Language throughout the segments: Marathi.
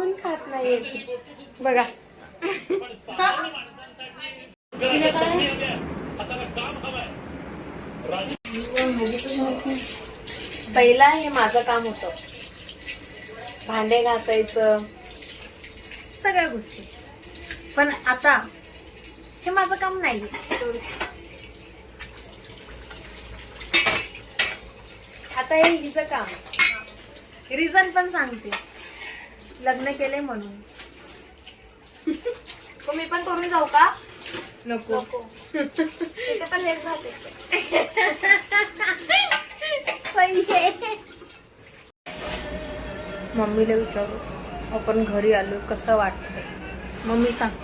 कोण खात नाही बघा. पहिला हे माझं काम होतं, भांडे घासायचं सगळ्या गोष्टी, पण आता हे माझं काम नाही. आता हे हिचं काम. रिझन पण सांगते, लग्न केले म्हणून. मी पण करून जाऊ का? नको तिथे पण हेच झाले. मम्मीला विचारू आपण घरी आलो कसं वाटतंय. मम्मी सांग.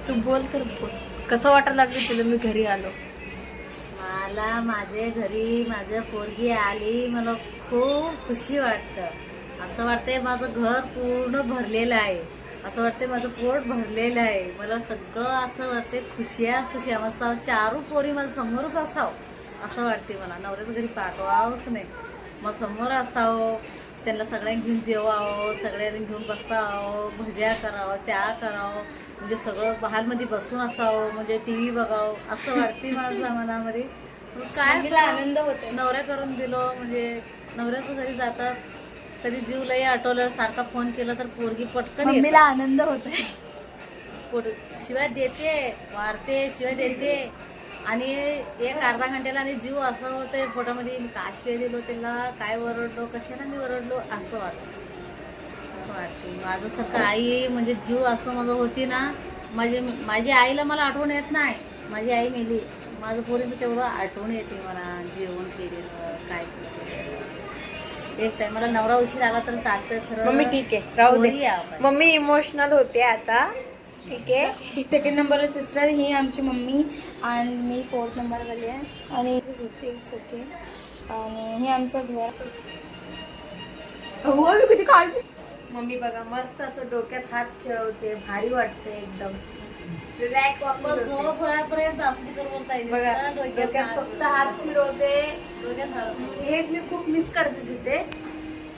तू बोल तर बोल, कसं वाटायला लागलं तुला मी घरी आलो? मला माझ्या घरी माझ्या पोरगी आली, मला खूप खुशी वाटतं. असं वाटतंय माझं घर पूर्ण भरलेलं आहे, असं वाटतंय माझं पोट भरलेलं आहे. मला सगळं असं वाटते खुशिया खुशिया. मग चारू पोरी माझ्या समोरच असावं असं वाटते मला. नवऱ्याचं घरी पाठवावंच नाही, मग समोर असावं, त्यांना सगळ्यांना घेऊन जेवावं, सगळ्यांना घेऊन बसावं, भज्या करावं, चहा करावं, म्हणजे सगळं हॉलमध्ये बसून असावं, म्हणजे टी व्ही बघावं असं वाटते माझ्या मनामध्ये. काय आनंद होतो. नवऱ्या करून दिलो म्हणजे नवऱ्याच्या घरी जातात, कधी जीव लई आठवलं, सारखा फोन केला तर पोरगी पटकन मम्मीला आनंद होतोय. शिवाय देते, वारते, शिवाय देते. आणि एक अर्धा घंट्याला आणि जीव असं होते पोटामध्ये, मी काय शिवाय दिलो त्याला, काय वरडलो, कशाला मी वरडलो असं वाटतं. असं वाटते माझ्यासारखं आई म्हणजे जीव असं माझं होती ना. माझी आईला मला आठवण येत नाही, माझी आई मेली. माझं पोरीचं तेवढं आठवण येते मला, जेवण केलेलं काय केलं. एक टाइम नवरा उशीर आला तर चालतं खरं. मम्मी ठीक आहे, राहू दे. मम्मी इमोशनल होते आता, ठीक आहे. सेकंड नंबरला सिस्टर, ही आमची मम्मी, आणि मी 4th नंबरवाली आहे. आणि होते ओके. आणि हे आमचं घर. किती काळ. मम्मी बघा मस्त असं डोक्यात हात खेळवते, भारी वाटते एकदम. रिलॅक्स वापस झोपर्यंत असं बोलता येईल बघा. डोक्यात फक्त हात फिरवते. हे मी खूप मिस करते तिथे.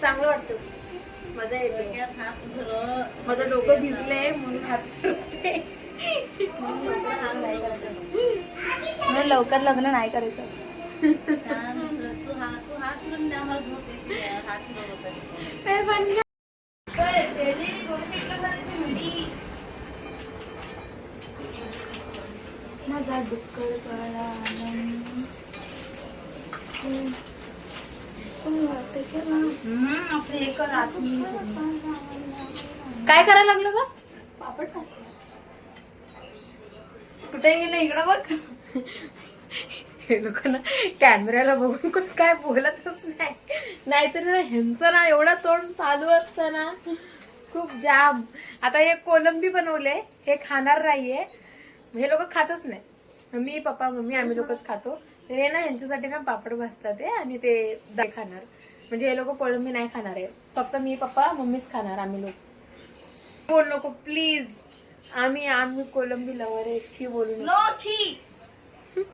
चांगलं वाटतं, मजा येते. माझं डोकं भिजलंय म्हणून हात फिरवते. म्हणून लवकर लग्न नाही करायचं असतं. माझा डुक्कर काळा काय करायला लागलं ग? पापड भाजते. कुठे गेलं? इकडं बघ. हे लोक ना कॅमेऱ्याला बघून कसं काय बोलतच नाही, नाहीतर ना ह्यांचं ना एवढं तोंड चालू असतं ना खूप जाम. आता हे कोलंबी बनवले, हे खाणार नाहीये, हे लोक खातच नाही. मी पप्पा मम्मी आम्ही लोकच खातो. हे ना ह्यांच्यासाठी ना पापड भाजतात ते, आणि ते दाय खाणार. म्हणजे हे लोक कोळंबी नाही खाणार आहे, फक्त मी पप्पा मम्मीच खाणार. आम्ही लोक बोल नको प्लीज. आम्ही कोलंबी लवर आहे, बोलू नको.